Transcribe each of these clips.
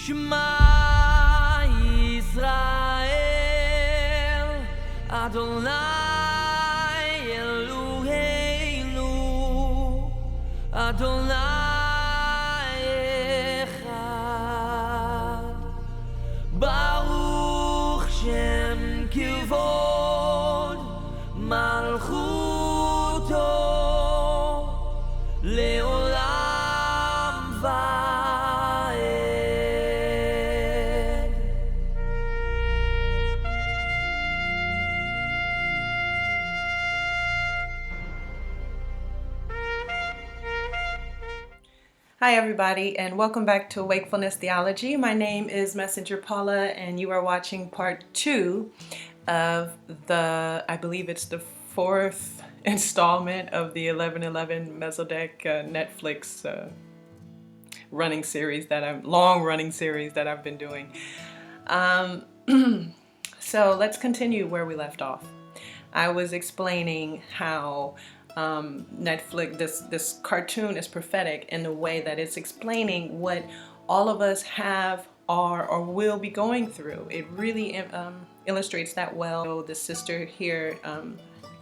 Shema Yisrael Adonai Eloheinu Adonai Echad Baruch Shem Kivod Malchuto Leolam Vaed. Hi everybody, and welcome back to Wakefulness Theology. My name is Messenger Paula, and you are watching part 2 of I believe it's the 4th installment of the 1111 Melchizedek Netflix long-running series that I've been doing. So let's continue where we left off. I was explaining how Netflix, this cartoon is prophetic in the way that it's explaining what all of us have, are, or will be going through. It really illustrates that well. So the sister here,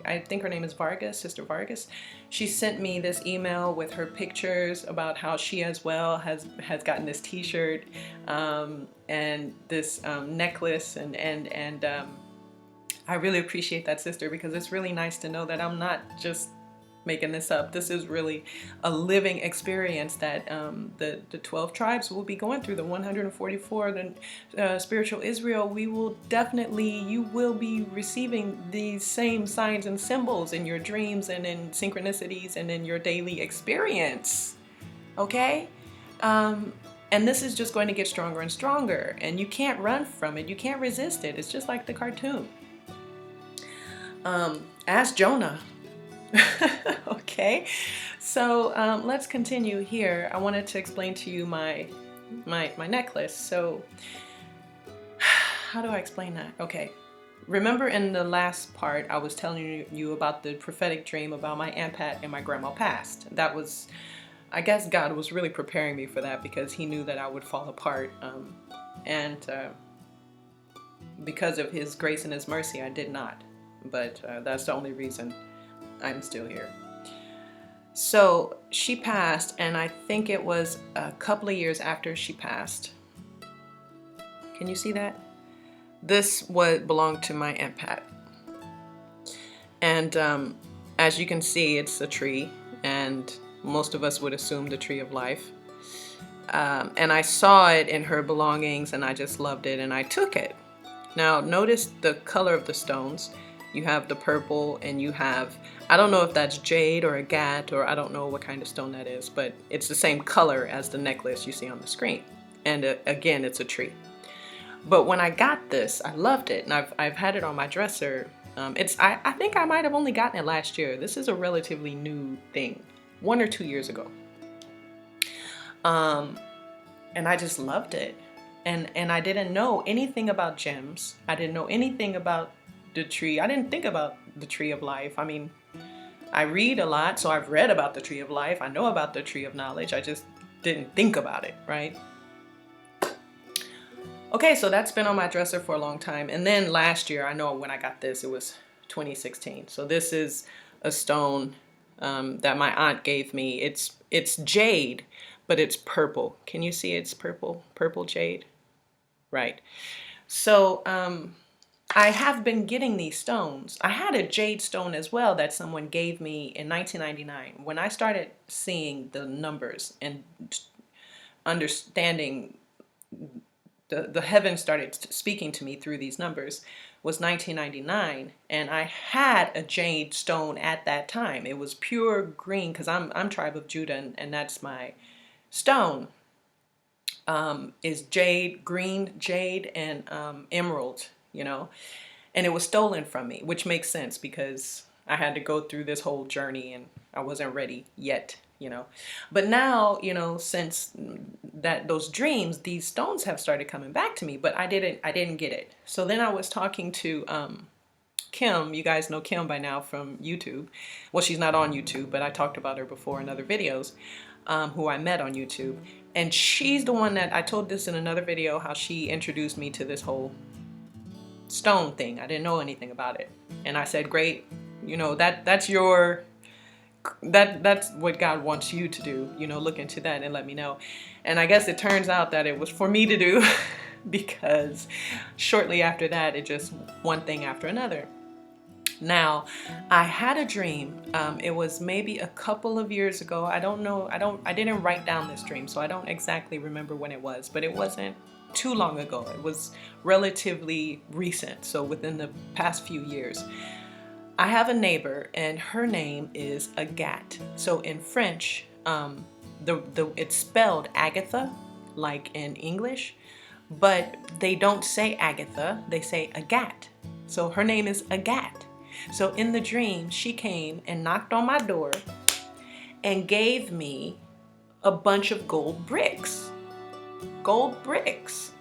I think her name is Vargas, Sister Vargas. She sent me this email with her pictures about how she as well has gotten this T-shirt and this necklace, and I really appreciate that, sister, because it's really nice to know that I'm not just making this up. This is really a living experience that the 12 tribes will be going through, the 144, the spiritual Israel. You will be receiving these same signs and symbols in your dreams and in synchronicities and in your daily experience. Okay? And this is just going to get stronger and stronger, and you can't run from it. You can't resist it. It's just like the cartoon. Ask Jonah. Okay, so let's continue here. I wanted to explain to you my necklace. So how do I explain that? Okay, remember in the last part I was telling you about the prophetic dream about my Aunt Pat and my grandma passed. That was, I guess God was really preparing me for that, because he knew that I would fall apart, and because of his grace and his mercy I did not, but that's the only reason I'm still here. So she passed, and I think it was a couple of years after she passed. Can you see that? This belonged to my Aunt Pat. And as you can see, it's a tree, and most of us would assume the tree of life. And I saw it in her belongings, and I just loved it, and I took it. Now notice the color of the stones. You have the purple, and you have, I don't know if that's jade or agate, or I don't know what kind of stone that is, but it's the same color as the necklace you see on the screen. And again, it's a tree. But when I got this, I loved it, and I've had it on my dresser. I think I might have only gotten it last year. This is a relatively new thing, 1 or 2 years ago. And I just loved it. And I didn't know anything about gems. I didn't know anything about the tree. I didn't think about the tree of life. I mean, I read a lot, so I've read about the tree of life. I know about the tree of knowledge. I just didn't think about it, right? Okay, so that's been on my dresser for a long time. And then last year, I know when I got this, it was 2016. So this is a stone that my aunt gave me. It's jade, but it's purple. Can you see it's purple? Purple jade? Right. So I have been getting these stones. I had a jade stone as well that someone gave me in 1999. When I started seeing the numbers and understanding, the heavens started speaking to me through these numbers, was 1999, and I had a jade stone at that time. It was pure green, because I'm tribe of Judah, and that's my stone. Is jade, green jade, and emerald. You know, and it was stolen from me, which makes sense because I had to go through this whole journey and I wasn't ready yet, you know. But now, you know, since those dreams, these stones have started coming back to me, but I didn't get it. So then I was talking to Kim, you guys know Kim by now from YouTube. Well, she's not on YouTube, but I talked about her before in other videos, who I met on YouTube. And she's the one that, I told this in another video, how she introduced me to this whole stone thing. I didn't know anything about it. And I said, great, you know, that's what God wants you to do, you know, look into that and let me know. And I guess it turns out that it was for me to do because shortly after that, it just one thing after another. Now, I had a dream. It was maybe a couple of years ago. I don't know. I didn't write down this dream, so I don't exactly remember when it was, but it wasn't too long ago. It was relatively recent, so within the past few years. I have a neighbor, and her name is Agathe. So in French, it's spelled Agatha, like in English, but they don't say Agatha, they say Agathe. So her name is Agathe. So in the dream, she came and knocked on my door and gave me a bunch of gold bricks. Gold bricks.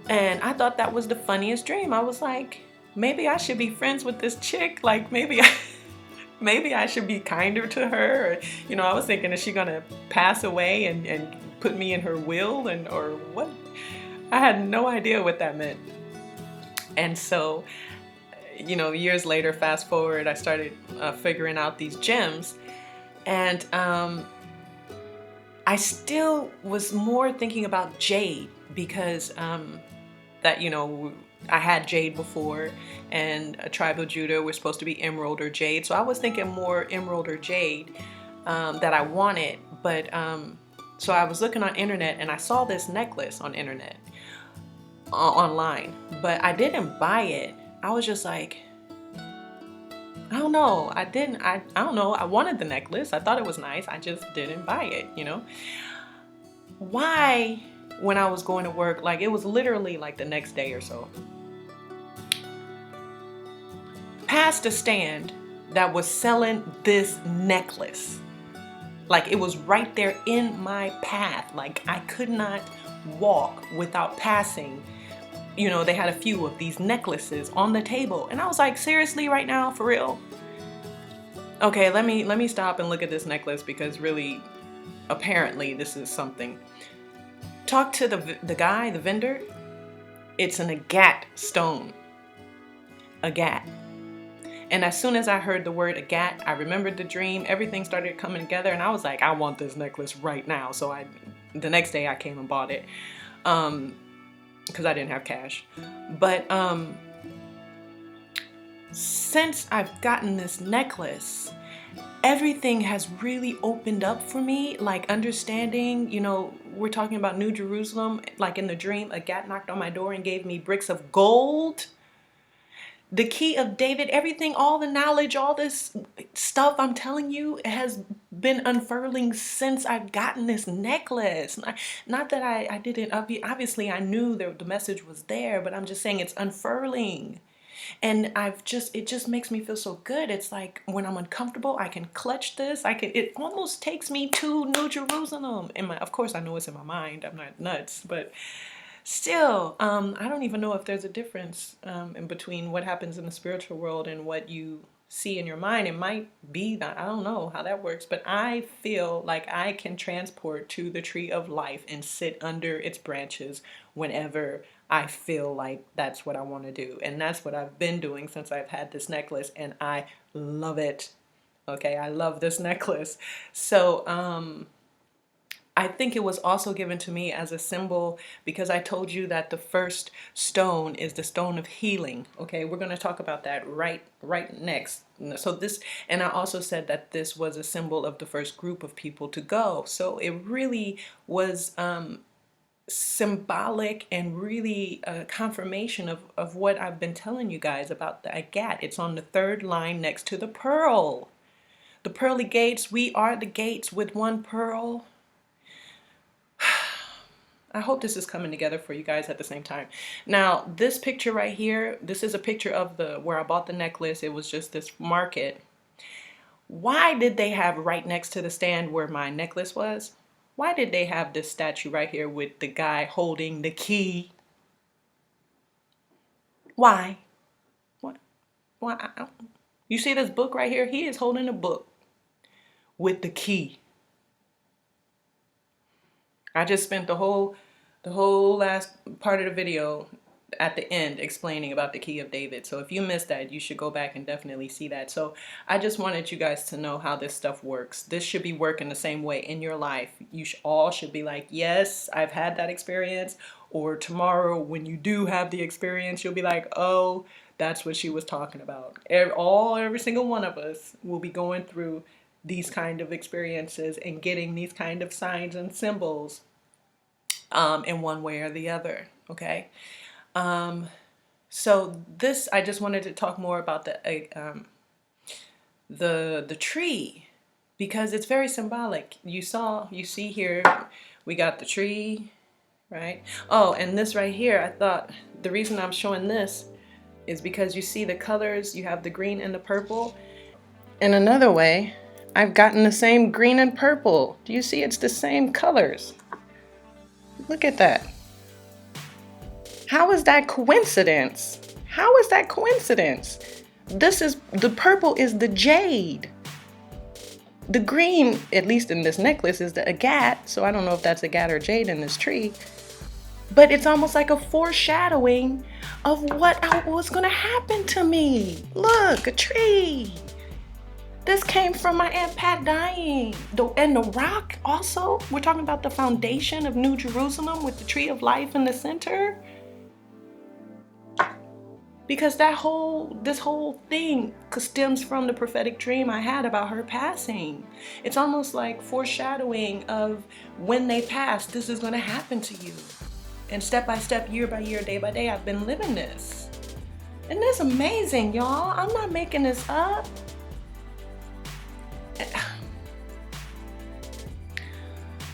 And I thought that was the funniest dream. I was like, maybe I should be friends with this chick. Like maybe I should be kinder to her. Or, you know, I was thinking, is she gonna pass away and put me in her will or what? I had no idea what that meant. And so, you know, years later, fast forward, I started figuring out these gems, and I still was more thinking about jade because that, you know, I had jade before, and a tribe of Judah was supposed to be emerald or jade. So I was thinking more emerald or jade that I wanted. But so I was looking on internet, and I saw this necklace on internet, online, but I didn't buy it. I was just like, I don't know. I don't know. I wanted the necklace. I thought it was nice. I just didn't buy it, you know? Why, when I was going to work, like it was literally like the next day or so, past a stand that was selling this necklace. Like it was right there in my path. Like I could not walk without passing. You know, they had a few of these necklaces on the table. And I was like, seriously, right now, for real? Okay, let me stop and look at this necklace, because really, apparently, this is something. Talk to the guy, the vendor. It's an agate stone. Agate. And as soon as I heard the word agate, I remembered the dream. Everything started coming together, and I was like, I want this necklace right now. So the next day I came and bought it. Because I didn't have cash. But since I've gotten this necklace, everything has really opened up for me. Like understanding, you know, we're talking about New Jerusalem. Like in the dream, Agathe knocked on my door and gave me bricks of gold. The key of David, everything, all the knowledge, all this stuff I'm telling you has been unfurling since I've gotten this necklace. Not that I didn't, obviously I knew that the message was there, but I'm just saying it's unfurling. And it just makes me feel so good. It's like when I'm uncomfortable, I can clutch this. It almost takes me to New Jerusalem. Of course I know it's in my mind. I'm not nuts, but still, I don't even know if there's a difference in between what happens in the spiritual world and what you see in your mind. It might be that, I don't know how that works, but I feel like I can transport to the tree of life and sit under its branches whenever I feel like that's what I want to do. And that's what I've been doing since I've had this necklace, and I love it. Okay, I love this necklace. So, I think it was also given to me as a symbol, because I told you that the first stone is the stone of healing. Okay, we're going to talk about that right next. So this, and I also said that this was a symbol of the first group of people to go. So it really was symbolic and really a confirmation of what I've been telling you guys about the agate. It's on the third line next to the pearl. The pearly gates, we are the gates with one pearl. I hope this is coming together for you guys at the same time. Now, this picture right here, this is a picture of where I bought the necklace. It was just this market. Why did they have right next to the stand where my necklace was? Why did they have this statue right here with the guy holding the key? Why? You see this book right here? He is holding a book with the key. I just spent the whole last part of the video at the end explaining about the key of David. So if you missed that, you should go back and definitely see that. So I just wanted you guys to know how this stuff works. This should be working the same way in your life. You all should be like, yes, I've had that experience. Or tomorrow when you do have the experience, you'll be like, oh, that's what she was talking about. Every single one of us will be going through these kind of experiences and getting these kind of signs and symbols in one way or the other. Okay. So this, I just wanted to talk more about the tree, because it's very symbolic. You see here, we got the tree, right? Oh, and this right here, I thought the reason I'm showing this is because you see the colors, you have the green and the purple. In another way, I've gotten the same green and purple. Do you see it's the same colors? Look at that. How is that coincidence? How is that coincidence? The purple is the jade. The green, at least in this necklace, is the agate. So I don't know if that's agate or jade in this tree. But it's almost like a foreshadowing of what was going to happen to me. Look, a tree. This came from my Aunt Pat dying. And the rock also. We're talking about the foundation of New Jerusalem with the tree of life in the center. Because this whole thing stems from the prophetic dream I had about her passing. It's almost like foreshadowing of when they pass, this is going to happen to you. And step by step, year by year, day by day, I've been living this. Isn't this amazing, y'all? I'm not making this up.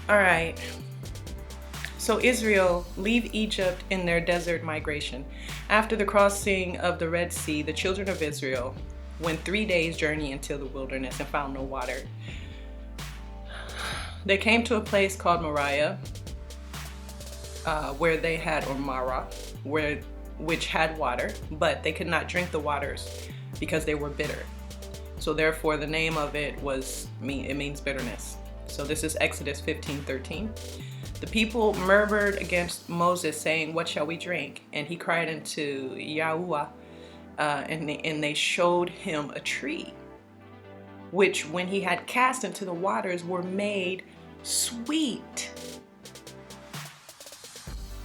All right. So Israel leave Egypt in their desert migration. After the crossing of the Red Sea, the children of Israel went 3 days' journey into the wilderness and found no water. They came to a place called Moriah, where they had, or Mara, which had water, but they could not drink the waters because they were bitter. So therefore, the name of it means bitterness. So this is Exodus 15:13. The people murmured against Moses, saying, "What shall we drink?" And he cried unto Yahuwah, and they showed him a tree, which when he had cast into the waters were made sweet.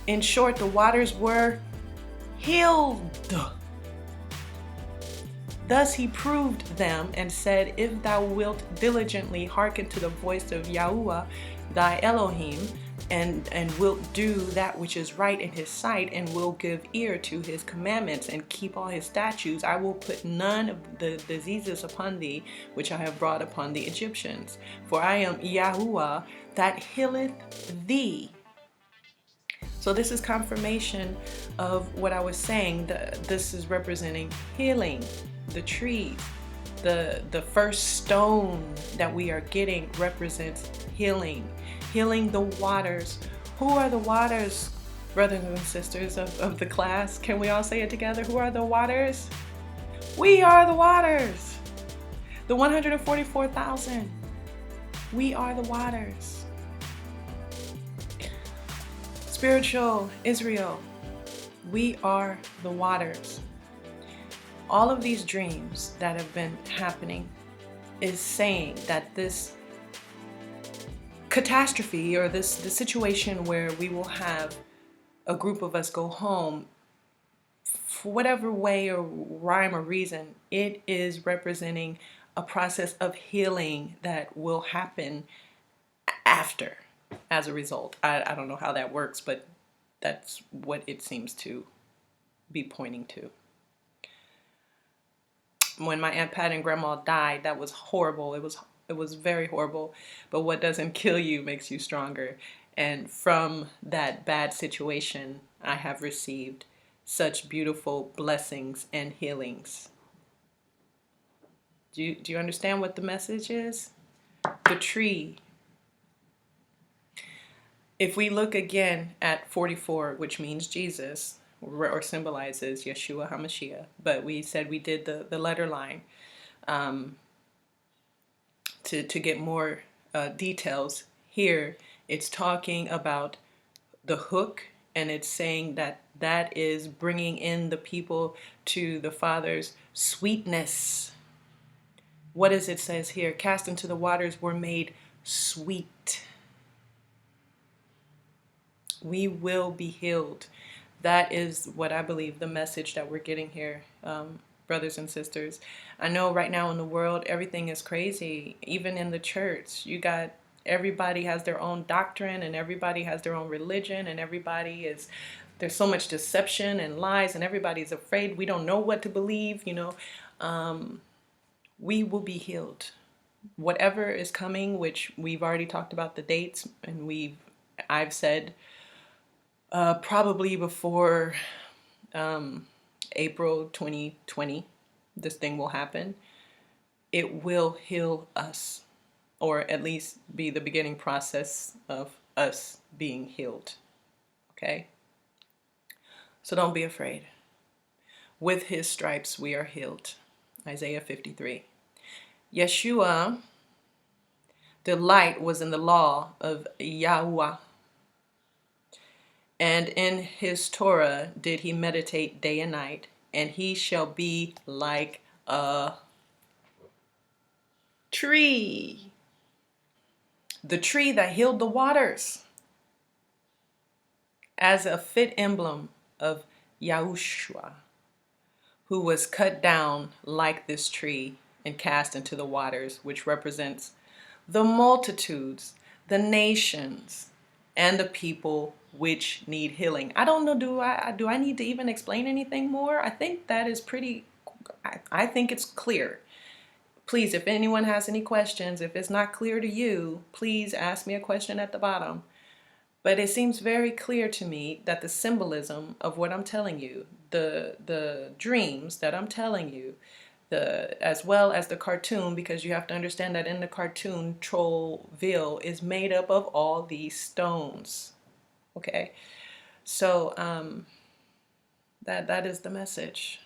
In short, the waters were healed. Thus he proved them and said, "If thou wilt diligently hearken to the voice of Yahuwah thy Elohim, and wilt do that which is right in his sight, and will give ear to his commandments, and keep all his statutes, I will put none of the diseases upon thee which I have brought upon the Egyptians. For I am Yahuwah that healeth thee." So this is confirmation of what I was saying. This is representing healing, the trees. The first stone that we are getting represents healing. Healing the waters. Who are the waters, brothers and sisters of the class? Can we all say it together? Who are the waters? We are the waters. The 144,000. We are the waters. Spiritual Israel, we are the waters. All of these dreams that have been happening is saying that this catastrophe, or the situation where we will have a group of us go home, for whatever way or rhyme or reason, it is representing a process of healing that will happen after, as a result. I don't know how that works, but that's what it seems to be pointing to. When my Aunt Pat and Grandma died, that was horrible. It was very horrible. But what doesn't kill you makes you stronger. And from that bad situation, I have received such beautiful blessings and healings. Do you understand what the message is? The tree. If we look again at 44, which means Jesus, or symbolizes Yeshua Hamashiach, but we said we did the letter line to get more details. Here it's talking about the hook, and it's saying that that is bringing in the people to the Father's sweetness. What does it says here? Cast into the waters were made sweet. We will be healed. That is what I believe the message that we're getting here, brothers and sisters. I know right now in the world, everything is crazy. Even in the church, you got everybody has their own doctrine, and everybody has their own religion, and there's so much deception and lies, and everybody's afraid. We don't know what to believe, we will be healed. Whatever is coming, which we've already talked about the dates, and I've said probably before April 2020, this thing will happen. It will heal us, or at least be the beginning process of us being healed. Okay? So don't be afraid. With his stripes we are healed. Isaiah 53. Yeshua, delight was in the law of Yahweh, and in his Torah did he meditate day and night, and he shall be like a tree. The tree that healed the waters, as a fit emblem of Yahushua, who was cut down like this tree and cast into the waters, which represents the multitudes, the nations, and the people which need healing. I don't know, do I need to even explain anything more? I think that is I think it's clear. Please, if anyone has any questions, if it's not clear to you, please ask me a question at the bottom. But it seems very clear to me that the symbolism of what I'm telling you, the dreams that I'm telling you, as well as the cartoon, because you have to understand that in the cartoon, Trollville is made up of all these stones. Okay, so that is the message.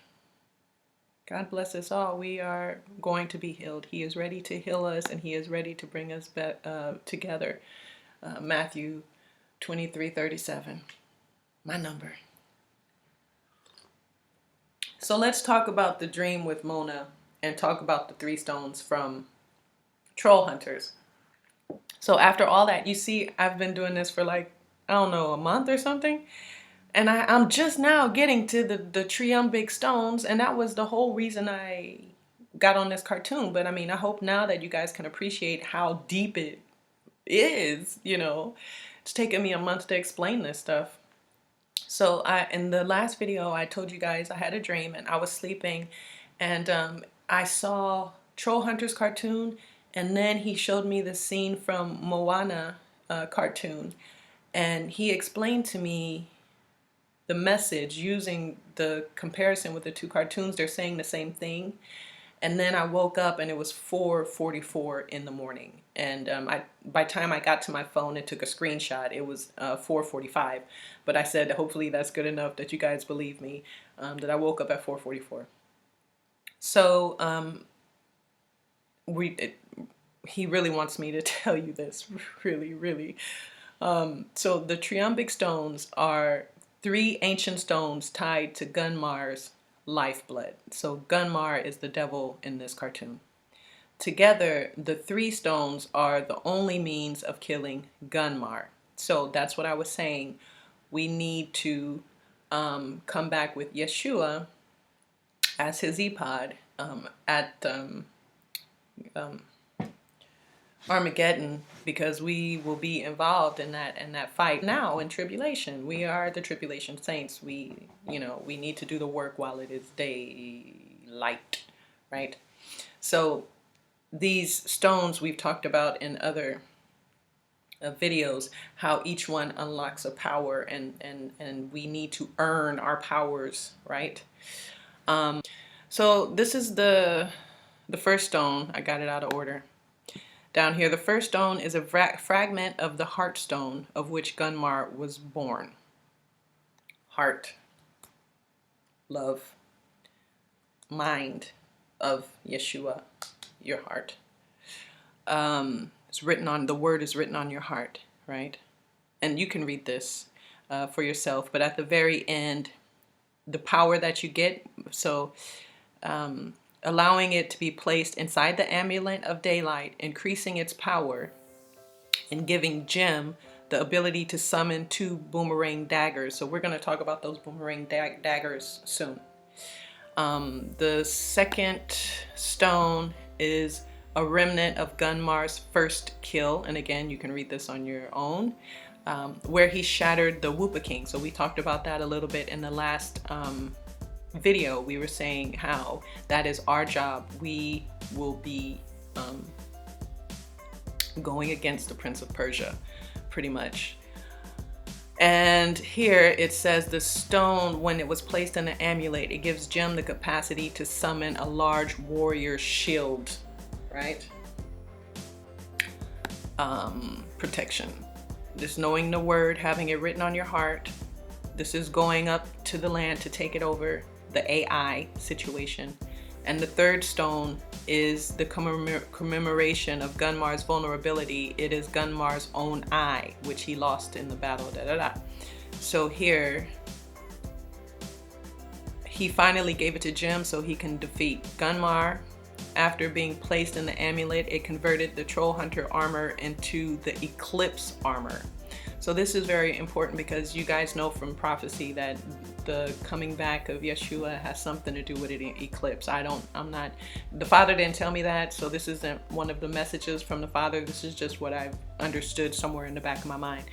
God bless us all. We are going to be healed. He is ready to heal us, and he is ready to bring us back together. Matthew 23:37, my number. So let's talk about the dream with Mona and talk about the 3 stones from Troll Hunters. So after all that, you see, I've been doing this for like, I don't know, a month or something. And I'm just now getting to the Triumbric stones, and that was the whole reason I got on this cartoon. But I mean, I hope now that you guys can appreciate how deep it is, It's taken me a month to explain this stuff. So in the last video, I told you guys I had a dream, and I was sleeping, and I saw Troll Hunters cartoon, and then he showed me the scene from Moana cartoon, and he explained to me the message using the comparison with the 2 cartoons. They're saying the same thing. And then I woke up and it was 4:44 in the morning. And by the time I got to my phone and took a screenshot, it was 4:45. But I said, hopefully that's good enough that you guys believe me, that I woke up at 4:44. So he really wants me to tell you this, really, really. So the Triumbric stones are 3 ancient stones tied to Gunmar's lifeblood. So Gunmar is the devil in this cartoon. Together, the 3 stones are the only means of killing Gunmar. So that's what I was saying. We need to come back with Yeshua as his Ephod at Armageddon, because we will be involved in that fight now in tribulation. We are the tribulation saints. We need to do the work while it is daylight, right? So these stones we've talked about in other videos, how each one unlocks a power, and we need to earn our powers, right? So this is the first stone. I got it out of order. Down here, the first stone is a fragment of the heart stone of which Gunmar was born. Heart. love, mind of Yeshua, your heart. It's written on, the word is written on your heart, right? And you can read this for yourself, but at the very end, the power that you get, so allowing it to be placed inside the amulet of daylight, increasing its power, and giving Jim the ability to summon 2 boomerang daggers. So we're going to talk about those boomerang daggers soon. The second stone is a remnant of Gunmar's first kill. And again, you can read this on your own, where he shattered the Whoopa King. So we talked about that a little bit in the last video. We were saying how that is our job. We will be going against the Prince of Persia, pretty much. And here it says the stone, when it was placed in the amulet, it gives Jim the capacity to summon a large warrior shield, right? Protection. This knowing the word, having it written on your heart. This is going up to the land to take it over, the AI situation. And the third stone is the commemoration of Gunmar's vulnerability. It is Gunmar's own eye, which he lost in the battle. So here, he finally gave it to Jim so he can defeat Gunmar. After being placed in the amulet, it converted the Troll Hunter armor into the Eclipse armor. So this is very important because you guys know from prophecy that the coming back of Yeshua has something to do with an eclipse. The Father didn't tell me that, so this isn't one of the messages from the Father. This is just what I've understood somewhere in the back of my mind.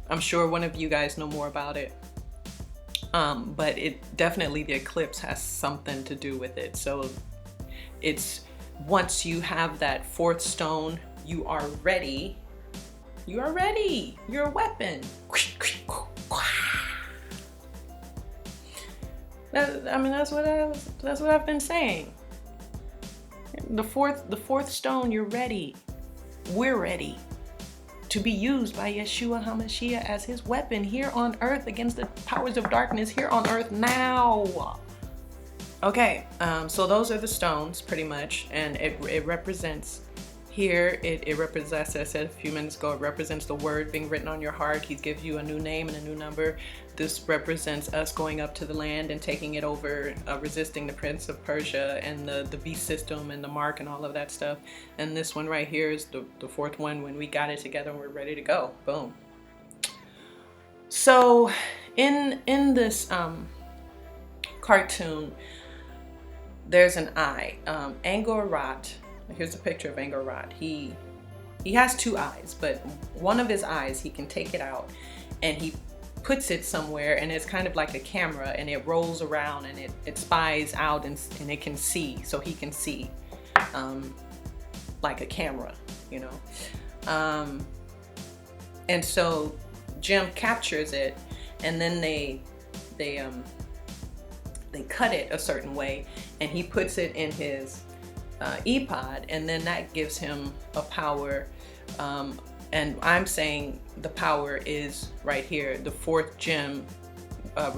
I'm sure one of you guys know more about it. But it definitely, the eclipse has something to do with it. So it's, once you have that 4th stone, you are ready. You are ready. You're a weapon. That's what I've been saying. The fourth stone, you're ready. We're ready to be used by Yeshua Hamashiach as his weapon here on earth against the powers of darkness here on earth now. Okay, so those are the stones pretty much, and it represents. Here, it represents, as I said a few minutes ago, it represents the word being written on your heart. He gives you a new name and a new number. This represents us going up to the land and taking it over, resisting the Prince of Persia and the beast system and the mark and all of that stuff. And this one right here is the 4th one, when we got it together and we're ready to go. Boom. So in this cartoon, there's an eye. Angor-Rat. Here's a picture of Angor-Rat. He has 2 eyes, but one of his eyes, he can take it out and he puts it somewhere, and it's kind of like a camera, and it rolls around and it spies out and it can see, so he can see like a camera, you know. And so Jim captures it, and then they cut it a certain way, and he puts it in his Ephod, and then that gives him a power, and I'm saying the power is right here, the 4th gem. I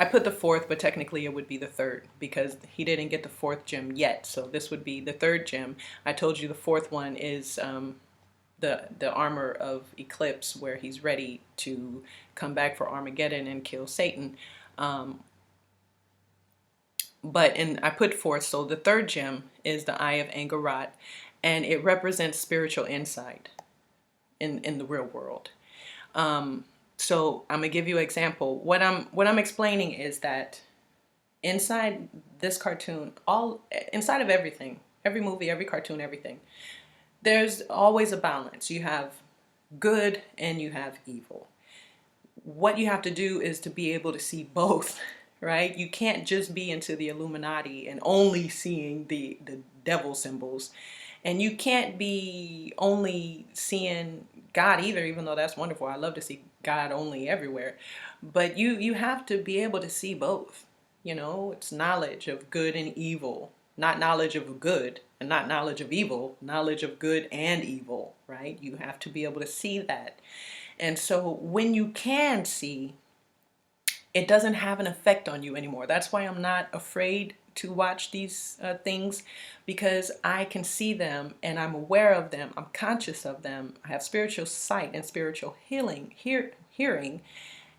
put the 4th, but technically it would be the 3rd because he didn't get the 4th gem yet, so this would be the 3rd gem. I told you the 4th one is the armor of Eclipse, where he's ready to come back for Armageddon and kill Satan. But I put 4th, so the 3rd gem is the Eye of Angor-Rat, and it represents spiritual insight in the real world. So I'm gonna give you an example. What I'm explaining is that inside this cartoon, inside of everything, every movie, every cartoon, everything, there's always a balance. You have good and you have evil. What you have to do is to be able to see both. Right? You can't just be into the Illuminati and only seeing the devil symbols. And you can't be only seeing God either, even though that's wonderful. I love to see God only everywhere. But you have to be able to see both. You know, it's knowledge of good and evil. Not knowledge of good and not knowledge of evil. Knowledge of good and evil, right? You have to be able to see that. And so when you can see, it doesn't have an effect on you anymore. That's why I'm not afraid to watch these things, because I can see them and I'm aware of them. I'm conscious of them. I have spiritual sight and spiritual hearing,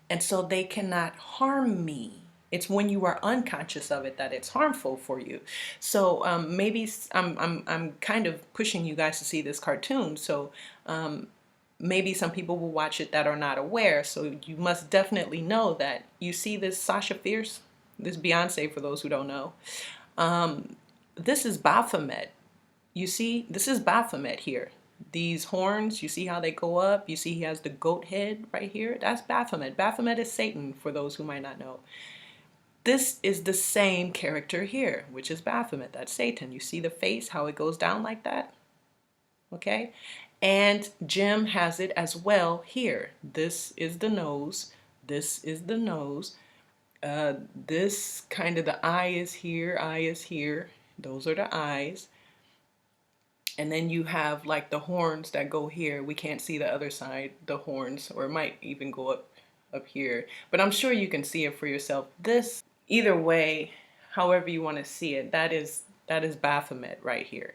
and so they cannot harm me. It's when you are unconscious of it that it's harmful for you. So maybe I'm kind of pushing you guys to see this cartoon. So maybe some people will watch it that are not aware. So you must definitely know that you see this Sasha Fierce, this Beyonce, for those who don't know. This is Baphomet. You see, this is Baphomet here. These horns, you see how they go up? You see he has the goat head right here? That's Baphomet. Baphomet is Satan, for those who might not know. This is the same character here, which is Baphomet. That's Satan. You see the face, how it goes down like that? Okay? And Jim has it as well here. This is the nose. This is the nose. This kind of, the eye is here. Those are the eyes. And then you have like the horns that go here. We can't see the other side, the horns, or it might even go up here. But I'm sure you can see it for yourself. This, either way, however you want to see it, that is Baphomet right here.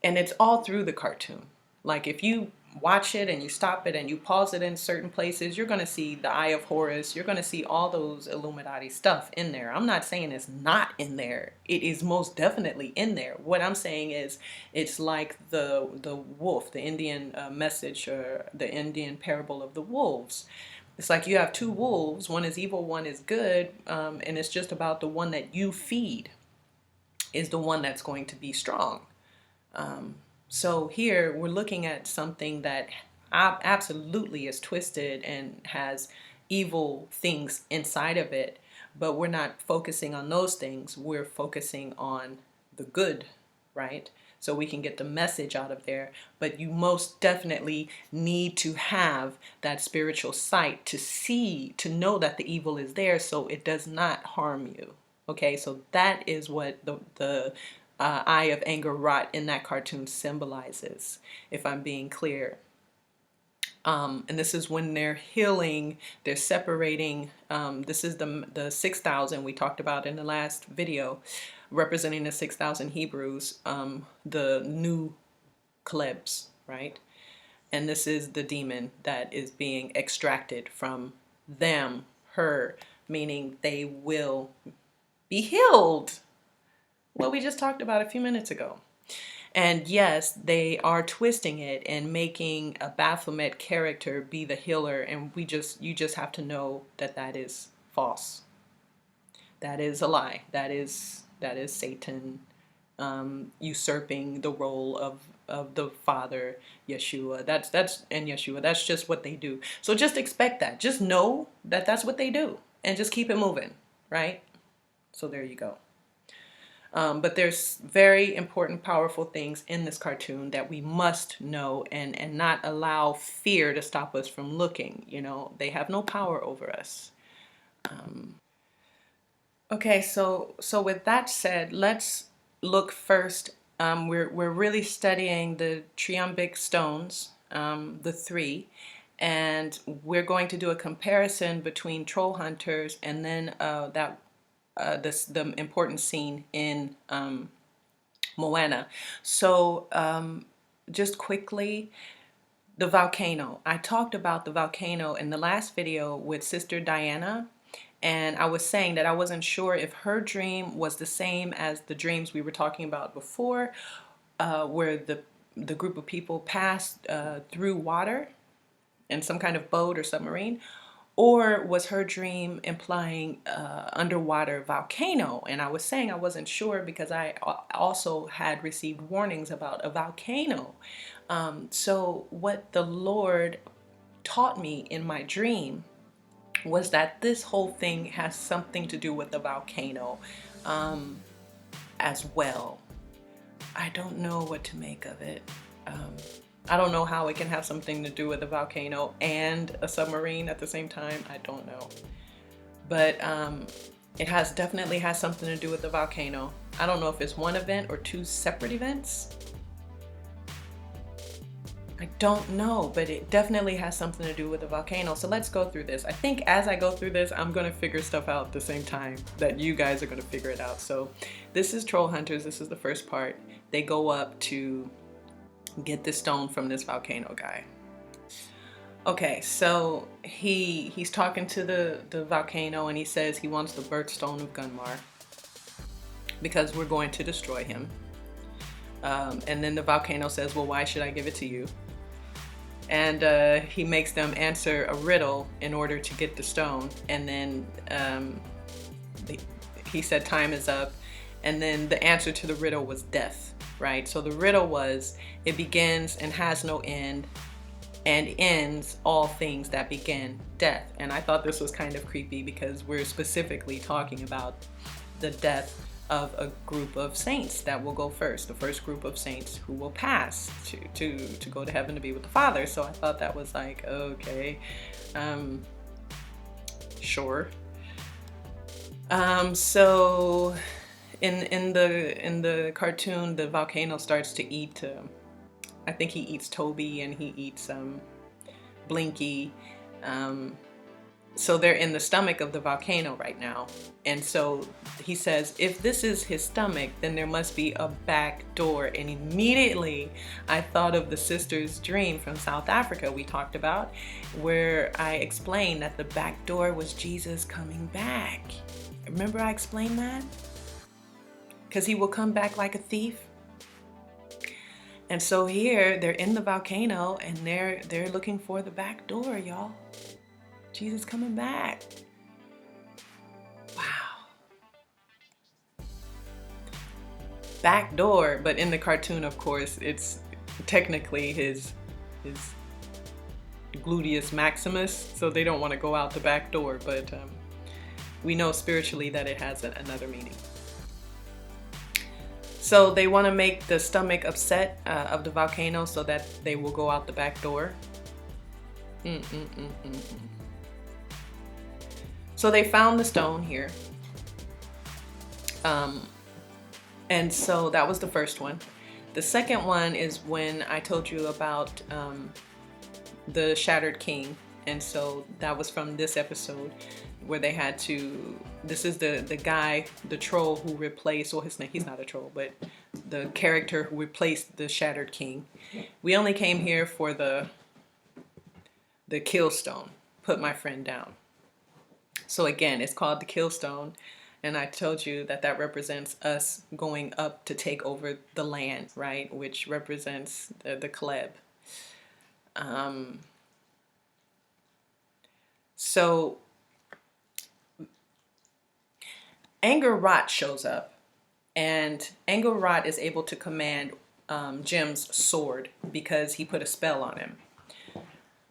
And it's all through the cartoon. Like if you watch it and you stop it and you pause it in certain places, you're going to see the Eye of Horus. You're going to see all those Illuminati stuff in there. I'm not saying it's not in there. It is most definitely in there. What I'm saying is it's like the wolf, the Indian message, or the Indian parable of the wolves. It's like you have two wolves. One is evil, one is good. And it's just about the one that you feed is the one that's going to be strong. So here we're looking at something that absolutely is twisted and has evil things inside of it, but we're not focusing on those things. We're focusing on the good, right? So we can get the message out of there. But you most definitely need to have that spiritual sight to see, to know that the evil is there so it does not harm you. Okay, so that is what the eye of anger rot in that cartoon symbolizes, if I'm being clear. And this is when they're healing, they're separating. This is the 6,000 we talked about in the last video, representing the 6,000 Hebrews, the new klebs, right? And this is the demon that is being extracted from them, her, meaning they will be healed. What we just talked about a few minutes ago. And yes, they are twisting it and making a Baphomet character be the healer, and you just have to know that that is false. That is a lie. That is Satan usurping the role of the Father, Yeshua. That's Yeshua. That's just what they do. So just expect that. Just know that that's what they do, and just keep it moving, right? So there you go. But there's very important, powerful things in this cartoon that we must know and not allow fear to stop us from looking. You know, they have no power over us. Okay, so with that said, let's look first. We're really studying the Triumbric stones, the three, and we're going to do a comparison between Troll Hunters and then the important scene in Moana. So just quickly, the volcano. I talked about the volcano in the last video with Sister Diana, and I was saying that I wasn't sure if her dream was the same as the dreams we were talking about before, where the group of people passed through water in some kind of boat or submarine, or was her dream implying underwater volcano? And I was saying I wasn't sure because I also had received warnings about a volcano. So what the Lord taught me in my dream was that this whole thing has something to do with the volcano as well. I don't know what to make of it. I don't know how it can have something to do with a volcano and a submarine at the same time. I don't know. But it definitely has something to do with the volcano. I don't know if it's one event or two separate events. I don't know, but it definitely has something to do with the volcano. So let's go through this. I think as I go through this, I'm going to figure stuff out at the same time that you guys are going to figure it out. So this is Troll Hunters. This is the first part. They go up to get this stone from this volcano guy. Okay, so he's talking to the volcano, and he says he wants the birthstone of Gunmar because we're going to destroy him. And then the volcano says, well, why should I give it to you? And he makes them answer a riddle in order to get the stone. And then he said time is up. And then the answer to the riddle was death, right? So the riddle was, it begins and has no end and ends all things that begin, death. And I thought this was kind of creepy because we're specifically talking about the death of a group of saints that will go first, the first group of saints who will pass to go to heaven to be with the Father. So I thought that was like, okay, sure. So in the cartoon, the volcano starts to eat. I think he eats Toby and he eats Blinky. So they're in the stomach of the volcano right now. And so he says, if this is his stomach, then there must be a back door. And immediately I thought of the sister's dream from South Africa we talked about, where I explained that the back door was Jesus coming back. Remember I explained that? Because he will come back like a thief. And so here they're in the volcano and they're looking for the back door, y'all. Jesus coming back. Wow. Back door, but in the cartoon, of course, it's technically his gluteus maximus, so they don't want to go out the back door, but we know spiritually that it has another meaning. So they want to make the stomach upset of the volcano so that they will go out the back door. So they found the stone here. And so that was the first one. The second one is when I told you about the Shattered King. And so that was from this episode where they had to, this is the guy, the troll who replaced, well, his name, he's not a troll, but the character who replaced the Shattered King. We only came here for the kill stone, put my friend down. So again, it's called the kill stone. And I told you that that represents us going up to take over the land, right? Which represents the Caleb. So Angor Rot shows up, and Angor Rot is able to command Jim's sword because he put a spell on him.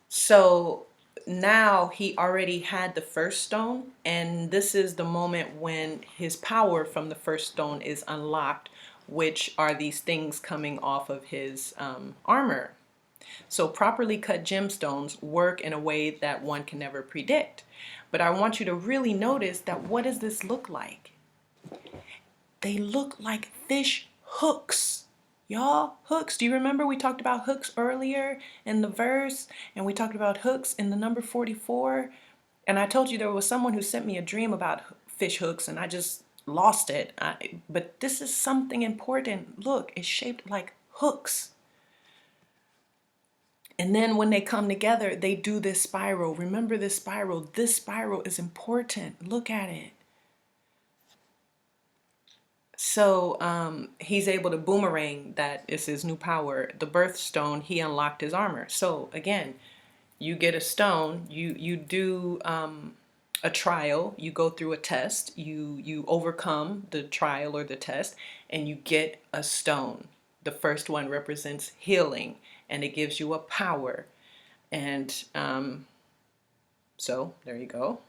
So now he already had the first stone, and this is the moment when his power from the first stone is unlocked, which are these things coming off of his armor. So properly cut gemstones work in a way that one can never predict. But I want you to really notice that what does this look like? They look like fish hooks. Y'all, hooks. Do you remember we talked about hooks earlier in the verse? And we talked about hooks in the number 44. And I told you there was someone who sent me a dream about fish hooks and I just lost it. But this is something important. Look, it's shaped like hooks. And then when they come together, they do this spiral. Remember this spiral. This spiral is important. Look at it. So he's able to boomerang, that is his new power. The birthstone, he unlocked his armor. So again, you get a stone, you do a trial, you go through a test, you overcome the trial or the test, and you get a stone. The first one represents healing, and it gives you a power. And so there you go.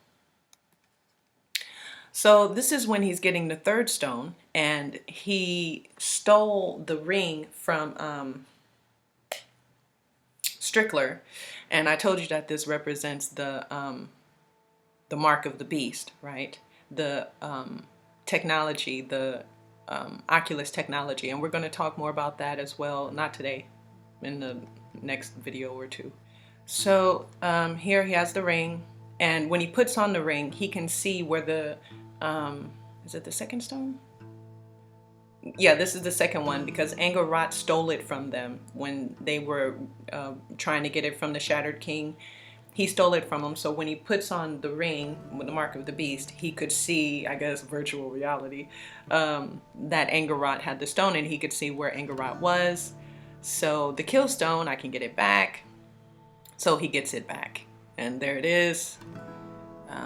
So this is when he's getting the third stone, and he stole the ring from Strickler. And I told you that this represents the mark of the beast, right? The technology, the Oculus technology. And we're going to talk more about that as well, not today, in the next video or two. So here he has the ring, and when he puts on the ring, he can see where the, is it the second stone? Yeah, this is the second one, because Angel-Rot stole it from them when they were trying to get it from the Shattered King. He stole it from them, so when he puts on the ring with the mark of the beast, he could see, I guess, virtual reality, that Angel-Rot had the stone, and he could see where Angel-Rot was. So the kill stone, I can get it back. So he gets it back, and there it is.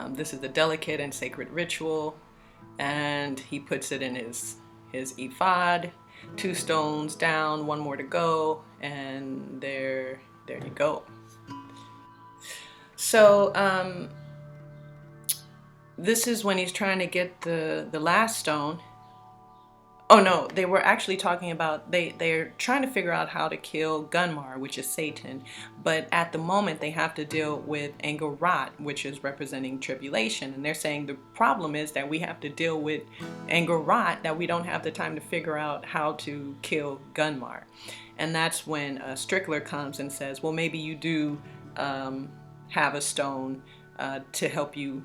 This is the delicate and sacred ritual, and he puts it in his Ephod. 2 stones down, 1 more to go, and there you go. So this is when he's trying to get the last stone. Oh no, they were actually talking about, they're trying to figure out how to kill Gunmar, which is Satan, but at the moment they have to deal with Angel-Rot, which is representing tribulation, and they're saying the problem is that we have to deal with Angel-Rot, that we don't have the time to figure out how to kill Gunmar. And that's when Strickler comes and says, well, maybe you do have a stone to help you,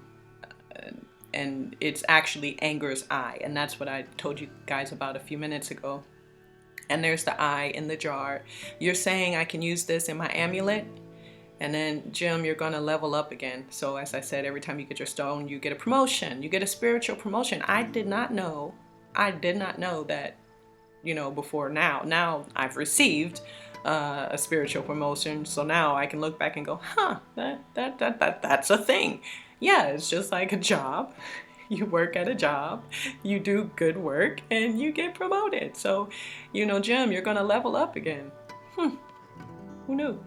and it's actually Anger's eye, and that's what I told you guys about a few minutes ago. And there's the eye in the jar. You're saying I can use this in my amulet, and then Jim, you're gonna level up again. So as I said, every time you get your stone, you get a promotion, you get a spiritual promotion. I did not know that, you know, before now I've received a spiritual promotion, so now I can look back and go, huh, that's a thing. Yeah, it's just like a job. You work at a job, you do good work, and you get promoted. So, you know, Jim, you're gonna level up again. Who knew?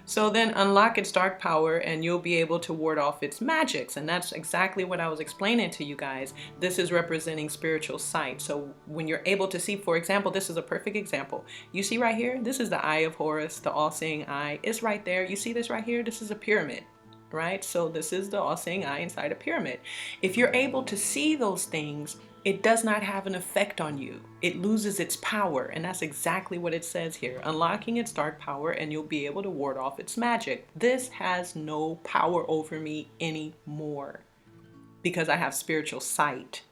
So then unlock its dark power and you'll be able to ward off its magics. And that's exactly what I was explaining to you guys. This is representing spiritual sight. So when you're able to see, for example, this is a perfect example. You see right here, this is the eye of Horus, the all-seeing eye. It's right there. You see this right here? This is a pyramid. Right? So this is the all-seeing eye inside a pyramid. If you're able to see those things, it does not have an effect on you. It loses its power, and that's exactly what it says here. Unlocking its dark power, and you'll be able to ward off its magic. This has no power over me anymore because I have spiritual sight.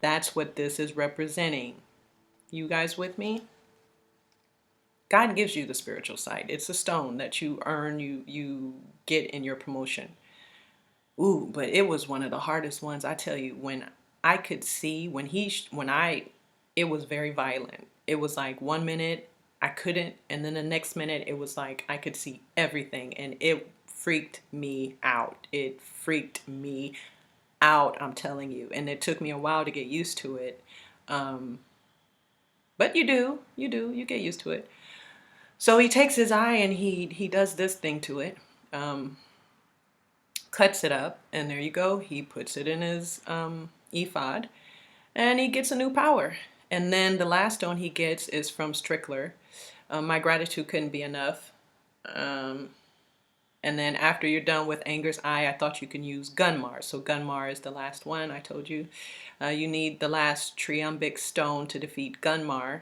That's what this is representing. You guys with me? God gives you the spiritual sight. It's a stone that you earn, you get in your promotion. Ooh, but it was one of the hardest ones. I tell you, when I could see, it was very violent. It was like 1 minute I couldn't, and then the next minute it was like I could see everything, and it freaked me out. It freaked me out, I'm telling you. And it took me a while to get used to it. But you get used to it. So he takes his eye and he does this thing to it, cuts it up, and there you go. He puts it in his Ephod, and he gets a new power. And then the last stone he gets is from Strickler. My gratitude couldn't be enough. And then after you're done with Anger's eye, I thought you can use Gunmar. So Gunmar is the last one. I told you. You need the last Triumbric stone to defeat Gunmar.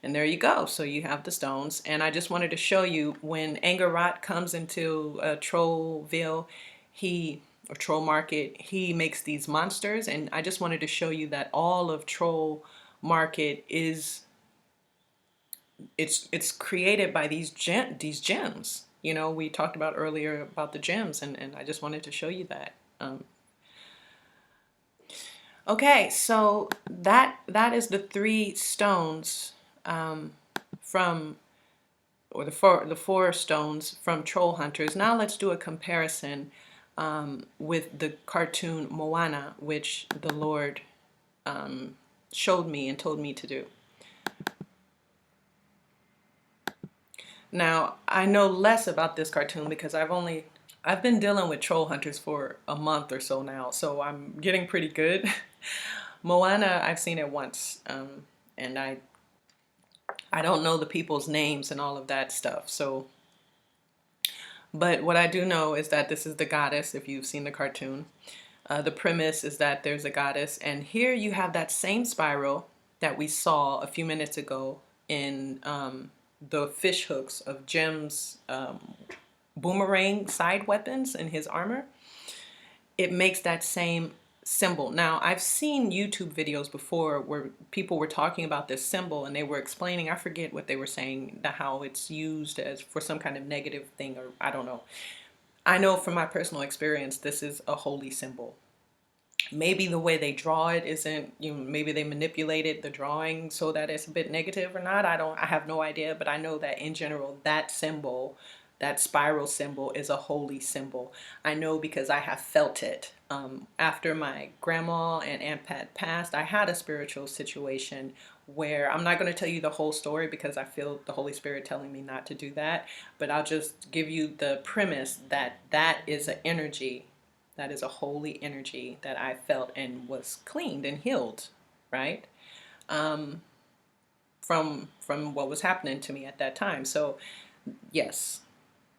And there you go. So you have the stones. And I just wanted to show you when Angel-Rot comes into Trollville, or Troll Market, he makes these monsters. And I just wanted to show you that all of Troll Market is, it's created by these gems. You know, we talked about earlier about the gems, and I just wanted to show you that. Okay, so that is the 3 stones from, or the four stones from Troll Hunters. Now let's do a comparison with the cartoon Moana, which the Lord showed me and told me to do. Now, I know less about this cartoon because I've been dealing with Troll Hunters for a month or so now, so I'm getting pretty good. Moana, I've seen it once, and I don't know the people's names and all of that stuff. So, but what I do know is that this is the goddess, if you've seen the cartoon. The premise is that there's a goddess, and here you have that same spiral that we saw a few minutes ago in the fish hooks of Jim's boomerang side weapons in his armor, it makes that same symbol. Now, I've seen YouTube videos before where people were talking about this symbol and they were explaining, I forget what they were saying, how it's used as for some kind of negative thing, or I don't know. I know from my personal experience, this is a holy symbol. Maybe the way they draw it isn't, maybe they manipulated the drawing so that it's a bit negative or not. I have no idea, but I know that in general, that symbol, that spiral symbol, is a holy symbol. I know because I have felt it. After my grandma and Aunt Pat passed, I had a spiritual situation where, I'm not going to tell you the whole story because I feel the Holy Spirit telling me not to do that, but I'll just give you the premise that that is an energy. That is a holy energy that I felt and was cleaned and healed, right? From what was happening to me at that time. So, yes,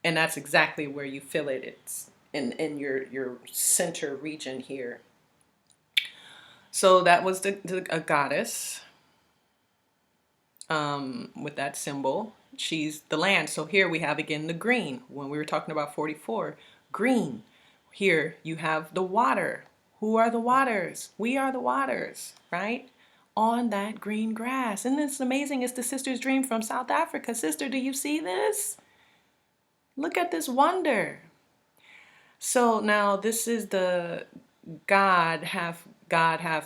and that's exactly where you feel it. It's in your center region here. So that was a goddess with that symbol. She's the land. So here we have again the green. When we were talking about 44, green. Here you have the water. Who are the waters? We are the waters, right? On that green grass. And it's amazing. It's the sister's dream from South Africa. Sister, do you see this? Look at this wonder. So now this is the God, half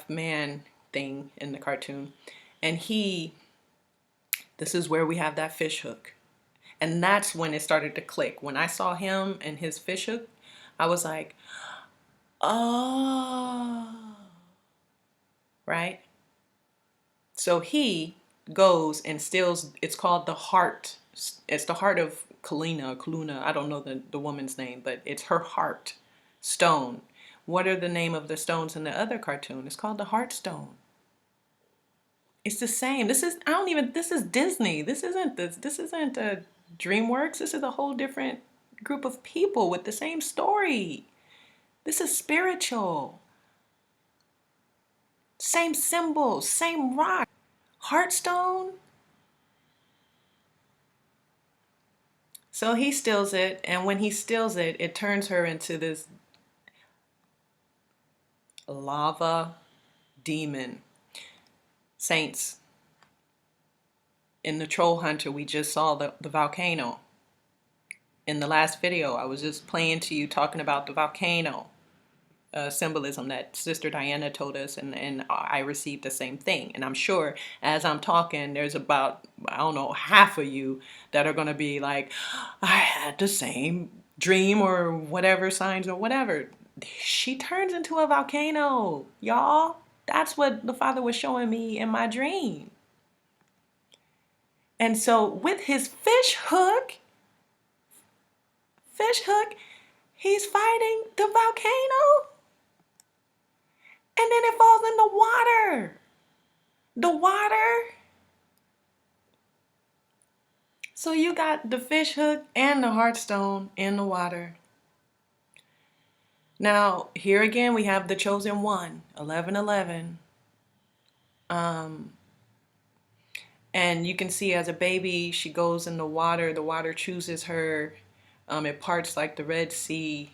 man thing in the cartoon. And this is where we have that fish hook. And that's when it started to click. When I saw him and his fish hook, I was like, oh, right? So he goes and steals, it's called the heart. It's the heart of Kaluna, I don't know the woman's name, but it's her heart stone. What are the name of the stones in the other cartoon? It's called the heart stone. It's the same. This is Disney. This isn't DreamWorks. This is a whole different group of people with the same story. This is spiritual. Same symbols, same rock. Heartstone. So he steals it, and when he steals it, it turns her into this lava demon. Saints, in the Troll Hunter, we just saw the volcano. In the last video, I was just playing to you talking about the volcano symbolism that Sister Diana told us, and I received the same thing. And I'm sure as I'm talking, there's about, I don't know, half of you that are going to be like, I had the same dream or whatever, signs or whatever. She turns into a volcano, y'all. That's what the Father was showing me in my dream. And so with his fish hook, he's fighting the volcano. And then it falls in the water. The water. So you got the fish hook and the heartstone in the water. Now, here again, we have the chosen one, 11:11. And you can see as a baby, she goes in the water chooses her, it parts like the Red Sea,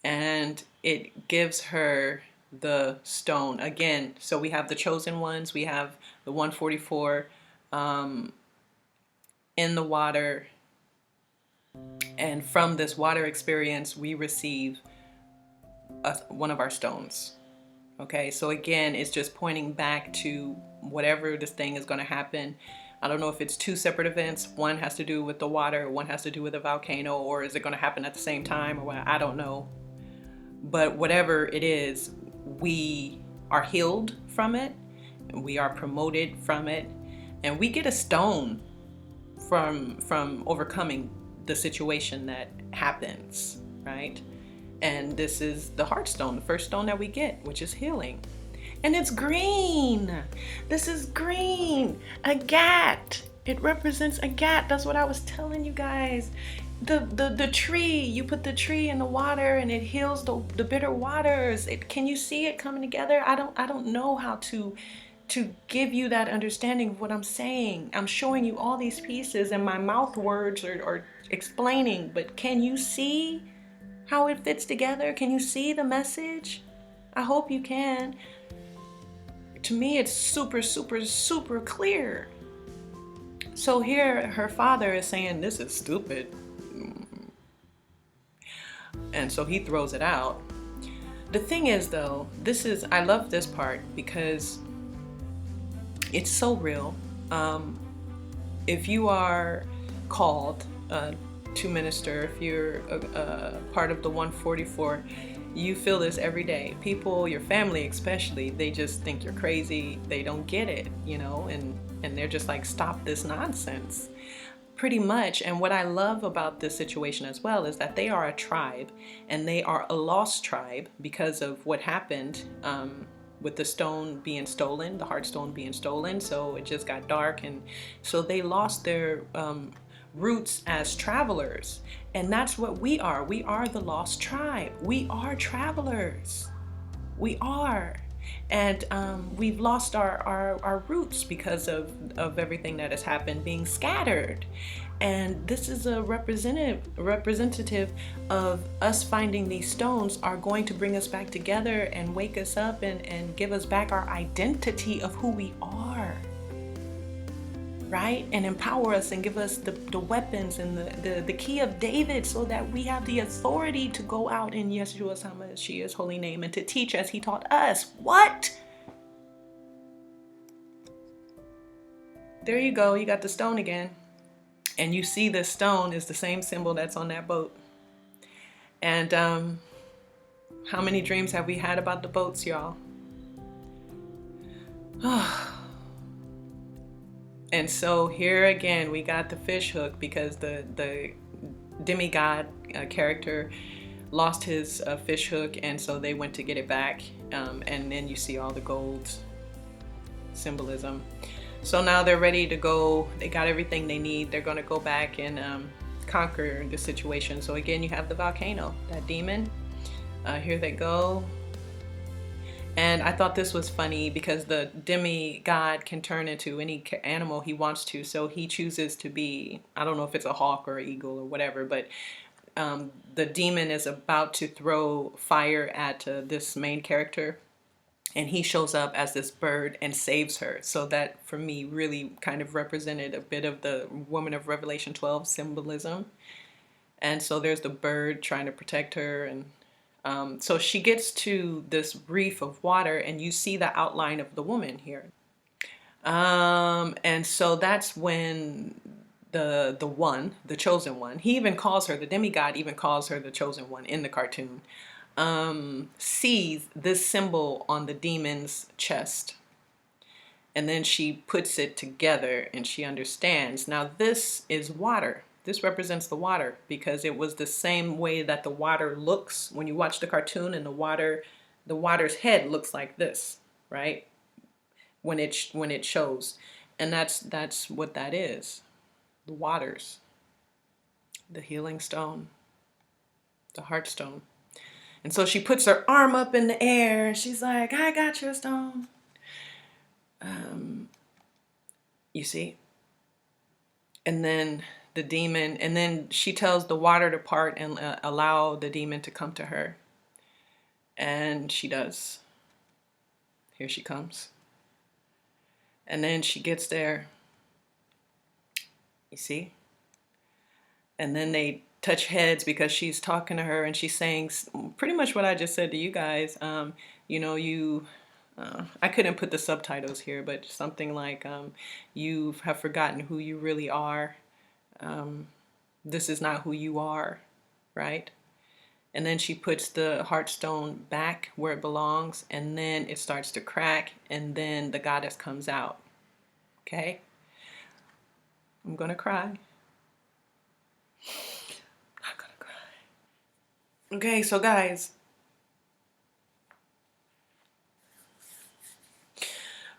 and it gives her the stone. Again, so we have the chosen ones, we have the 144 in the water, and from this water experience, we receive one of our stones. Okay, so again, it's just pointing back to whatever this thing is going to happen. I don't know if it's two separate events. One has to do with the water, one has to do with a volcano, or is it going to happen at the same time, or what? I don't know. But whatever it is, we are healed from it, and we are promoted from it, and we get a stone from overcoming the situation that happens, right? And this is the heartstone, the first stone that we get, which is healing. And it's green. This is green. Agate. It represents agate. That's what I was telling you guys. The tree, you put the tree in the water and it heals the bitter waters. Can you see it coming together? I don't know how to to give you that understanding of what I'm saying. I'm showing you all these pieces and my mouth words are explaining, but can you see how it fits together? Can you see the message? I hope you can. To me, it's super, super, super clear. So here her father is saying, this is stupid. And so he throws it out. The thing is though, I love this part because it's so real. If you are called to minister, if you're a part of the 144, you feel this every day. People, your family especially, they just think you're crazy. They don't get it, and they're just like, stop this nonsense. Pretty much. And what I love about this situation as well is that they are a tribe, and they are a lost tribe because of what happened with the stone being stolen, the heart stone being stolen. So it just got dark, and so they lost their roots as travelers. And that's what we are. We are the lost tribe. We are travelers. We are. And we've lost our roots because of everything that has happened, being scattered. And this is a representative of us finding these stones are going to bring us back together and wake us up and give us back our identity of who we are. Right? And empower us and give us the weapons and the key of David so that we have the authority to go out in Yeshua Hamashiach's holy name and to teach as he taught us. What? There you go. You got the stone again. And you see the stone is the same symbol that's on that boat. And how many dreams have we had about the boats, y'all? And so here again, we got the fish hook because the demigod character lost his fish hook, and so they went to get it back. And then you see all the gold symbolism. So now they're ready to go. They got everything they need. They're going to go back and conquer the situation. So again, you have the volcano, that demon. Here they go. And I thought this was funny because the demigod can turn into any animal he wants to. So he chooses to be, I don't know if it's a hawk or an eagle or whatever, but the demon is about to throw fire at this main character. And he shows up as this bird and saves her. So that for me really kind of represented a bit of the woman of Revelation 12 symbolism. And so there's the bird trying to protect her, and so she gets to this reef of water, and you see the outline of the woman here. And so that's when the chosen one, he even calls her, the demigod even calls her the chosen one in the cartoon, sees this symbol on the demon's chest. And then she puts it together and she understands. Now this is water. This represents the water because it was the same way that the water looks when you watch the cartoon, and the water's head looks like this, right? When it shows. And that's what that is. The waters. The healing stone. The heart stone. And so she puts her arm up in the air and she's like, I got your stone. You see? And then the demon, and then she tells the water to part and allow the demon to come to her. And she does. Here she comes. And then she gets there. You see? And then they touch heads because she's talking to her and she's saying pretty much what I just said to you guys. I couldn't put the subtitles here, but something like, you have forgotten who you really are. This is not who you are, right? And then she puts the heart stone back where it belongs, and then it starts to crack, and then the goddess comes out. Okay? I'm gonna cry. I'm gonna cry. Okay, so guys.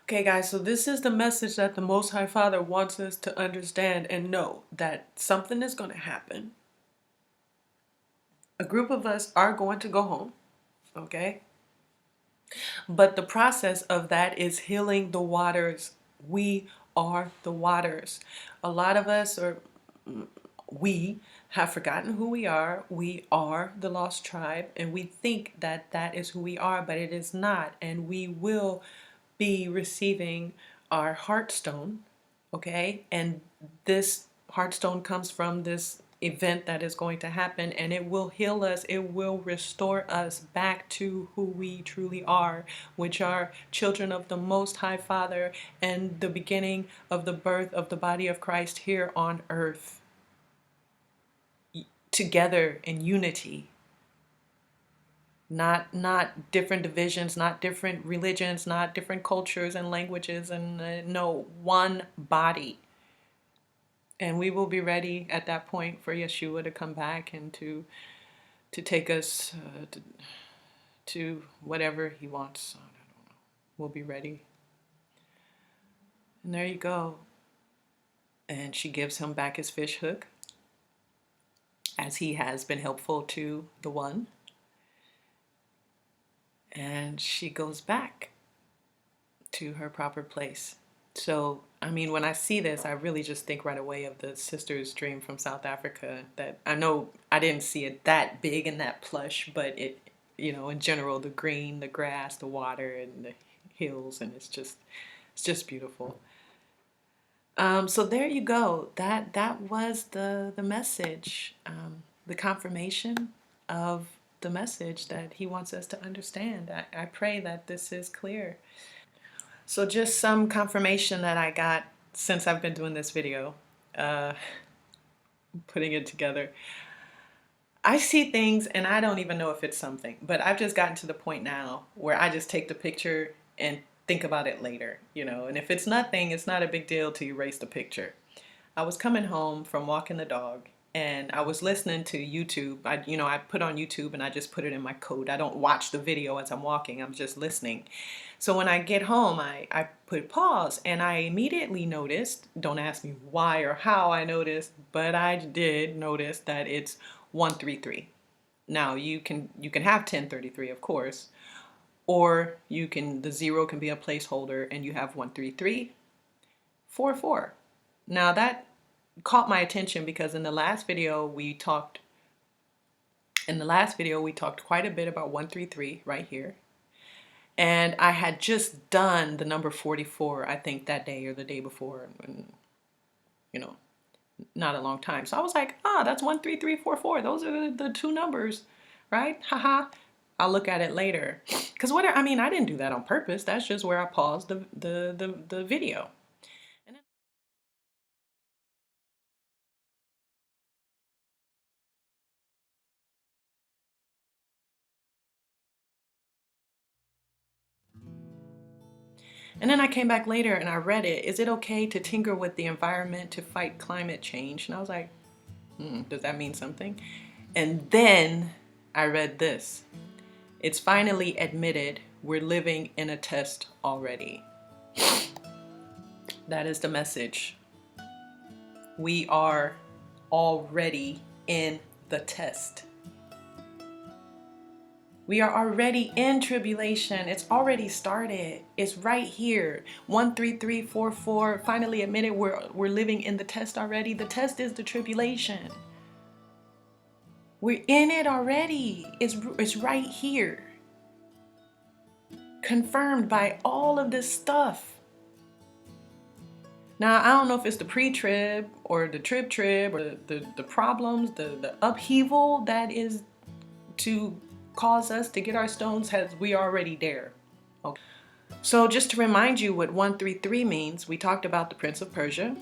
Okay, guys, so this is the message that the Most High Father wants us to understand and know that something is going to happen. A group of us are going to go home, okay? But the process of that is healing the waters. We are the waters. A lot of us, or we, have forgotten who we are. We are the lost tribe, and we think that that is who we are, but it is not. And we will be receiving our heartstone, okay? And this heartstone comes from this event that is going to happen, and it will heal us. It will restore us back to who we truly are, which are children of the Most High Father and the beginning of the birth of the body of Christ here on earth, together in unity. Not different divisions, not different religions, not different cultures and languages, and no, one body. And we will be ready at that point for Yeshua to come back and to take us to whatever he wants. I don't know. We'll be ready. And there you go. And she gives him back his fish hook, as he has been helpful to the one. And she goes back to her proper place. So, I mean, when I see this, I really just think right away of the sister's dream from South Africa. That I know I didn't see it that big and that plush, but it, you know, in general, the green, the grass, the water, and the hills, and it's just beautiful. So there you go. That was the message, the confirmation of the message that he wants us to understand. I pray that this is clear. So just some confirmation that I got since I've been doing this video, putting it together. I see things and I don't even know if it's something, but I've just gotten to the point now where I just take the picture and think about it later, you know, and if it's nothing, it's not a big deal to erase the picture. I was coming home from walking the dog and I was listening to YouTube. I put on YouTube and I just put it in my code. I don't watch the video as I'm walking. I'm just listening. So when I get home, I put pause and I immediately noticed, don't ask me why or how I noticed, but I did notice that it's 133. Now you can have 1033, of course, or the 0 can be a placeholder and you have 13344. Now that caught my attention because in the last video we talked quite a bit about 133 right here. And I had just done the number 44, I think that day or the day before, and, you know, not a long time. So I was like, that's 13344. Those are the two numbers, right? Haha. I'll look at it later. Because I didn't do that on purpose. That's just where I paused the video. And then I came back later and I read it. Is it okay to tinker with the environment to fight climate change? And I was like, does that mean something? And then I read this. It's finally admitted we're living in a test already. That is the message. We are already in the test. We are already in tribulation. It's already started. It's right here. 13344. Finally admitted we're living in the test already. The test is the tribulation. We're in it already. It's right here. Confirmed by all of this stuff. Now, I don't know if it's the pre-trib or the trib or the problems, the upheaval that is to cause us to get our stones, as we already there. Okay. So just to remind you what 133 means, we talked about the Prince of Persia.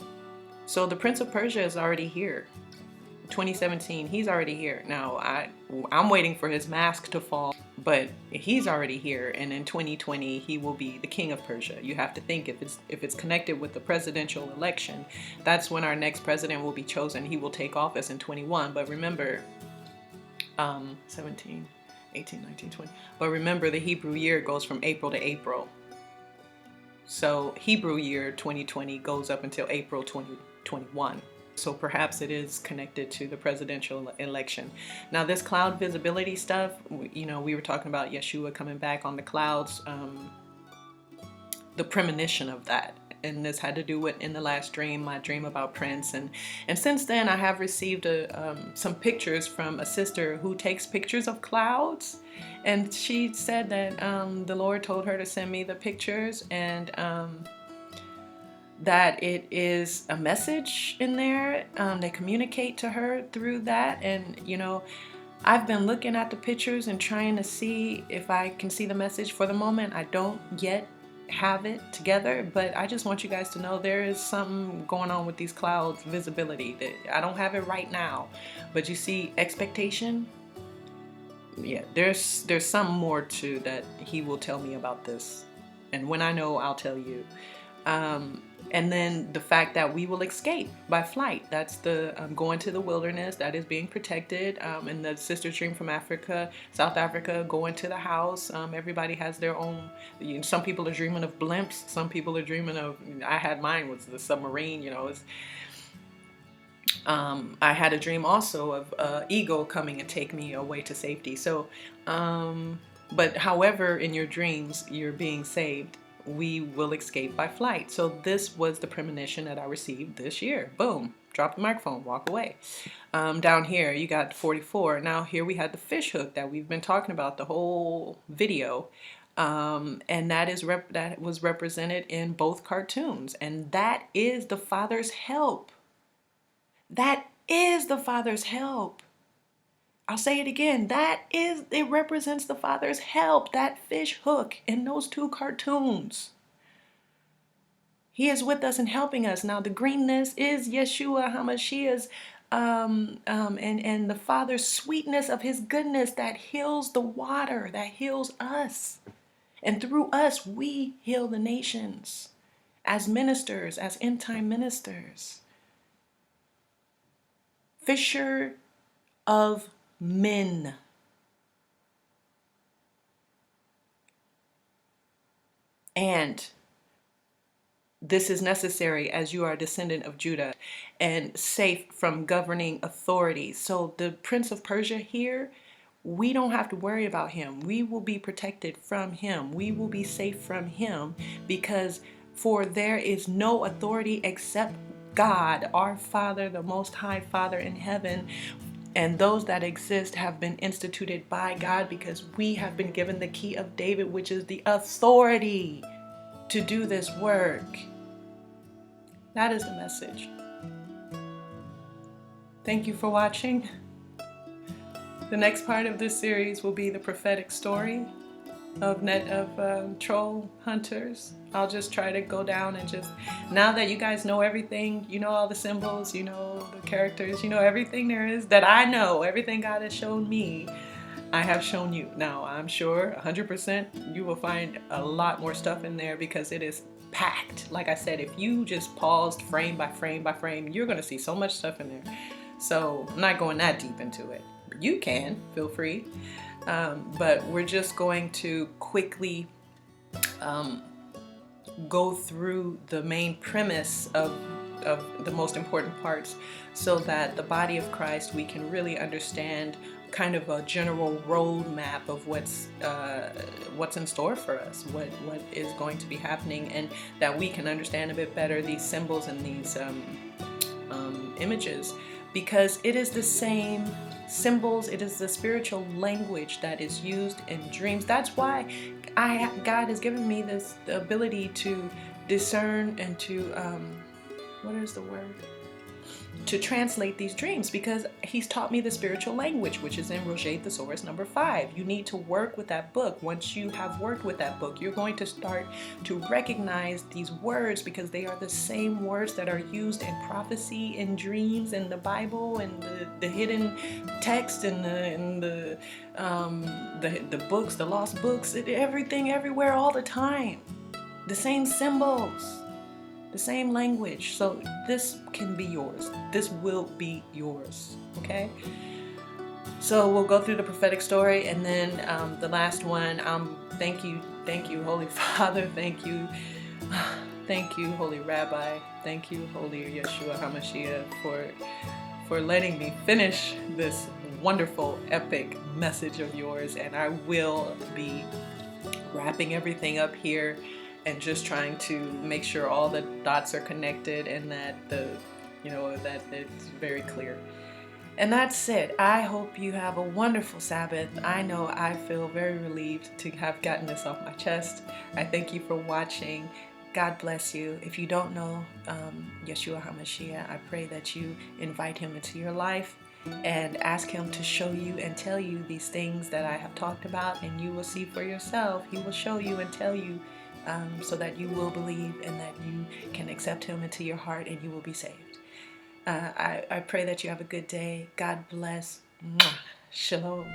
So the Prince of Persia is already here. 2017, he's already here. Now, I'm waiting for his mask to fall, but he's already here. And in 2020, he will be the King of Persia. You have to think if it's connected with the presidential election, that's when our next president will be chosen. He will take office in 21. But remember, 17, 18, 19, 20. But remember, the Hebrew year goes from April to April. So Hebrew year 2020 goes up until April 2021. So perhaps it is connected to the presidential election. Now, this cloud visibility stuff, we were talking about Yeshua coming back on the clouds, the premonition of that. And this had to do with in the last dream, my dream about Prince. And since then, I have received some pictures from a sister who takes pictures of clouds. And she said that the Lord told her to send me the pictures, and that it is a message in there. They communicate to her through that. And, I've been looking at the pictures and trying to see if I can see the message. For the moment, I don't yet have it together, but I just want you guys to know there is something going on with these clouds visibility. That I don't have it right now, but you see expectation. Yeah, there's something more to that. He will tell me about this, and when I know, I'll tell you. And then the fact that we will escape by flight. That's the going to the wilderness that is being protected. And the sister dream from Africa, South Africa, going to the house. Everybody has their own. Some people are dreaming of blimps. Some people are dreaming of. I had mine was the submarine. I had a dream also of eagle coming and take me away to safety. So, but however, in your dreams you're being saved, we will escape by flight. So this was the premonition that I received this year. Boom, drop the microphone, walk away. Down here you got 44. Now here we had the fish hook that we've been talking about the whole video, and that was represented in both cartoons, and that is the Father's help. That is the Father's help. I'll say it again. It represents the Father's help, that fish hook in those two cartoons. He is with us and helping us. Now, the greenness is Yeshua Hamashiach's, and the Father's sweetness of his goodness that heals the water, that heals us. And through us, we heal the nations as ministers, as end-time ministers. Fisher of men. And this is necessary as you are a descendant of Judah and safe from governing authorities. So the Prince of Persia here, we don't have to worry about him. We will be protected from him. We will be safe from him, because for there is no authority except God, our Father, the Most High Father in heaven. And those that exist have been instituted by God, because we have been given the key of David, which is the authority to do this work. That is the message. Thank you for watching. The next part of this series will be the prophetic story of Troll Hunters. I'll just try to go down and just, now that you guys know everything, you know all the symbols, you know the characters, you know everything there is that I know, everything God has shown me, I have shown you. Now, I'm sure 100% you will find a lot more stuff in there, because it is packed. Like I said, if you just paused frame by frame by frame, you're going to see so much stuff in there. So I'm not going that deep into it. You can, feel free. But we're just going to quickly go through the main premise of the most important parts, so that the body of Christ, we can really understand kind of a general roadmap of what's in store for us, what is going to be happening, and that we can understand a bit better these symbols and these images, because it is the same symbols, it is the spiritual language that is used in dreams. That's why God has given me the ability to discern and to what is the word? To translate these dreams, because he's taught me the spiritual language, which is in Roger Thesaurus number 5. You need to work with that book. Once you have worked with that book, you're going to start to recognize these words, because they are the same words that are used in prophecy, in dreams, in the Bible, and the hidden text, and the books, the lost books, everything, everywhere, all the time. The same symbols. The same language. So this can be yours. This will be yours. Okay? So we'll go through the prophetic story, and then the last one, thank you, Holy Father, thank you. Thank you, Holy Rabbi. Thank you, Holy Yeshua Hamashiach, for letting me finish this wonderful, epic message of yours. And I will be wrapping everything up here and just trying to make sure all the dots are connected and that that it's very clear. And that's it. I hope you have a wonderful Sabbath. I know I feel very relieved to have gotten this off my chest. I thank you for watching. God bless you. If you don't know Yeshua Hamashiach, I pray that you invite him into your life and ask him to show you and tell you these things that I have talked about, and you will see for yourself. He will show you and tell you so that you will believe and that you can accept him into your heart and you will be saved. I pray that you have a good day. God bless. Mwah. Shalom.